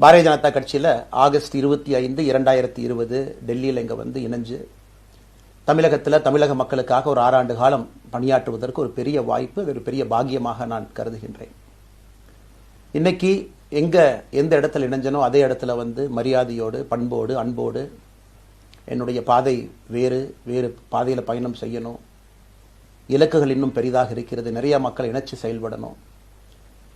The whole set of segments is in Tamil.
பாரதிய ஜனதா கட்சியில் ஆகஸ்ட் 25, 2020 டெல்லியில் இங்கே வந்து இணைஞ்சு தமிழகத்தில் தமிழக மக்களுக்காக ஒரு 6 ஆண்டு காலம் பணியாற்றுவதற்கு ஒரு பெரிய வாய்ப்பு, ஒரு பெரிய பாக்கியமாக நான் கருதுகின்றேன். இன்னைக்கு எந்த இடத்துல இணைஞ்சனோ அதே இடத்துல வந்து மரியாதையோடு, பண்போடு, அன்போடு என்னுடைய பாதை வேறு பாதையில் பயணம் செய்யணும். இலக்குகள் இன்னும் பெரிதாக இருக்கிறது. நிறைய மக்கள் இணைச்சு செயல்படணும்.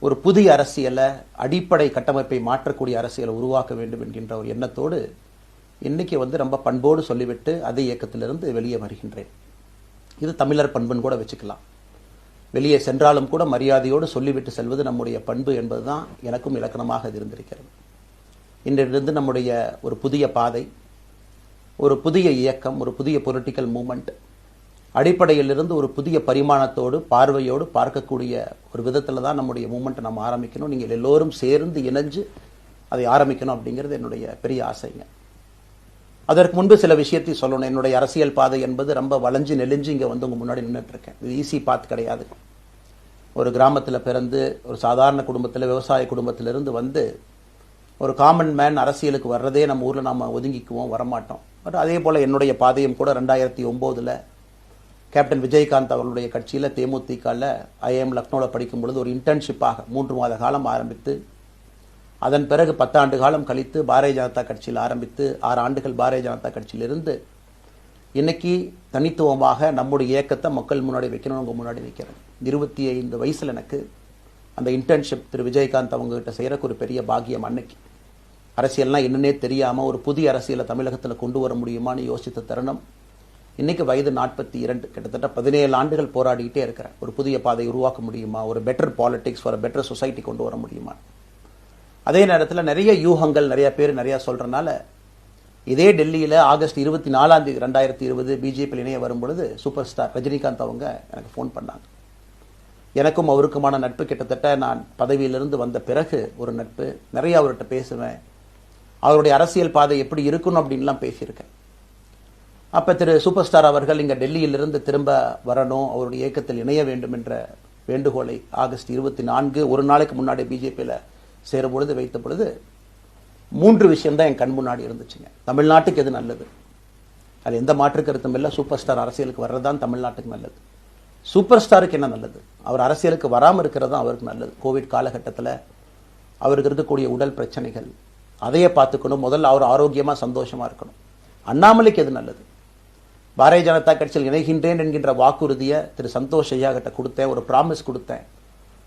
ஒரு புதிய அரசியலை, அடிப்படை கட்டமைப்பை மாற்றக்கூடிய அரசியலை உருவாக்க வேண்டும் என்கின்ற ஒரு எண்ணத்தோடு இன்னைக்கு வந்து ரொம்ப பண்போடு சொல்லிவிட்டு அதே இயக்கத்திலிருந்து வெளியே வருகின்றேன். இது தமிழர் பண்புன்னு கூட வச்சுக்கலாம். வெளியே சென்றாலும் கூட மரியாதையோடு சொல்லிவிட்டு செல்வது நம்முடைய பண்பு என்பதுதான் எனக்கும் இலக்கணமாக இருந்திருக்கிறது. இன்றிலிருந்து நம்முடைய ஒரு புதிய பாதை, ஒரு புதிய இயக்கம், ஒரு புதிய பொலிட்டிக்கல் மூமெண்ட், அடிப்படையிலிருந்து ஒரு புதிய பரிமாணத்தோடு, பார்வையோடு பார்க்கக்கூடிய ஒரு விதத்தில் தான் நம்முடைய மூமெண்ட்டை நம்ம ஆரம்பிக்கணும். நீங்கள் எல்லோரும் சேர்ந்து இணைஞ்சு அதை ஆரம்பிக்கணும் அப்படிங்கிறது என்னுடைய பெரிய ஆசைங்க. அதற்கு முன்பு சில விஷயத்தை சொல்லணும். என்னுடைய அரசியல் பாதை என்பது ரொம்ப வளைஞ்சு நெளிஞ்சு இங்கே வந்து உங்கள் முன்னாடி நின்றுட்டு இருக்கேன். இது ஈஸி பாத் கிடையாது. ஒரு கிராமத்தில் பிறந்து ஒரு சாதாரண குடும்பத்தில், விவசாய குடும்பத்திலிருந்து வந்து ஒரு காமன் மேன் அரசியலுக்கு வர்றதே நம்ம ஊரில் நம்ம ஒதுங்கிக்குவோம், வரமாட்டோம். பட் அதே போல் என்னுடைய பாதையும் கூட 2009 கேப்டன் விஜயகாந்த் அவர்களுடைய கட்சியில் தேமுதிகவில் ஐஎம் லக்னோவில் படிக்கும் பொழுது ஒரு இன்டர்ன்ஷிப்பாக 3 மாத காலம் ஆரம்பித்து, அதன் பிறகு 10 ஆண்டு காலம் கழித்து பாரதிய ஜனதா கட்சியில் ஆரம்பித்து 6 ஆண்டுகள் பாரதிய ஜனதா கட்சியிலிருந்து இன்னைக்கு தனித்துவமாக நம்முடைய இயக்கத்தை மக்கள் முன்னாடி வைக்கணும். உங்க முன்னாடி வைக்கிறேன். 25 வயசுல எனக்கு அந்த இன்டர்ன்ஷிப் திரு விஜயகாந்த் அவங்க கிட்ட செய்யறதுக்கு ஒரு பெரிய பாக்கியம். அன்னைக்கு அரசியல்னா என்னன்னே தெரியாம ஒரு புதிய அரசியலை தமிழகத்தில் கொண்டு வர முடியுமான்னு யோசித்த தருணம். இன்னைக்கு வயது 42, கிட்டத்தட்ட 17 ஆண்டுகள் போராடிக்கிட்டே இருக்கிறேன். ஒரு புதிய பாதை உருவாக்க முடியுமா, ஒரு பெட்டர் பாலிடிக்ஸ், ஒரு பெட்டர் சொசைட்டி கொண்டு வர முடியுமா. அதே நேரத்தில் நிறைய யூகங்கள், நிறைய பேர் நிறைய சொல்றதுனால இதே டெல்லியில் ஆகஸ்ட் 24, 2020 பிஜேபியில் இணைய வரும் பொழுது சூப்பர் ஸ்டார் ரஜினிகாந்த் அவங்க எனக்கு ஃபோன் பண்ணாங்க. எனக்கும் அவருக்குமான நட்பு கிட்டத்தட்ட நான் பதவியிலிருந்து வந்த பிறகு ஒரு நட்பு. நிறைய அவர்கிட்ட பேசுவேன். அவருடைய அரசியல் பாதை எப்படி இருக்கணும் அப்படின்லாம் பேசியிருக்கேன். அப்போ திரு சூப்பர் ஸ்டார் அவர்கள் இங்கே டெல்லியிலிருந்து திரும்ப வரணும், அவருடைய இயக்கத்தில் இணைய வேண்டும் என்ற வேண்டுகோளை ஆகஸ்ட் 24 ஒரு நாளைக்கு முன்னாடி பிஜேபியில் சேரும் பொழுது வைத்த பொழுது 3 விஷயம் தான் என் கண் முன்னாடி இருந்துச்சுங்க. தமிழ்நாட்டுக்கு எது நல்லது, அது எந்த மாற்று கருத்தும் இல்லை. சூப்பர் ஸ்டார் அரசியலுக்கு வர்றதுதான் தமிழ்நாட்டுக்கு நல்லது. சூப்பர் ஸ்டாருக்கு என்ன நல்லது, அவர் அரசியலுக்கு வராமல் இருக்கிறது தான் அவருக்கு நல்லது. கோவிட் காலகட்டத்தில் அவருக்கு இருக்கக்கூடிய உடல் பிரச்சனைகள், அதையே பார்த்துக்கணும். முதல்ல அவர் ஆரோக்கியமாக சந்தோஷமா இருக்கணும். அண்ணாமலைக்கு எது நல்லது, பாரதிய ஜனதா கட்சியில் இணைகின்றேன் என்கின்ற வாக்குறுதியை திரு சந்தோஷ் ஐயா கிட்ட கொடுத்தேன், ஒரு ப்ராமிஸ் கொடுத்தேன்.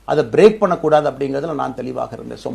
அதை பிரேக் பண்ணக்கூடாது அப்படிங்கிறதுல நான் தெளிவாக இருந்தேன். ஸோ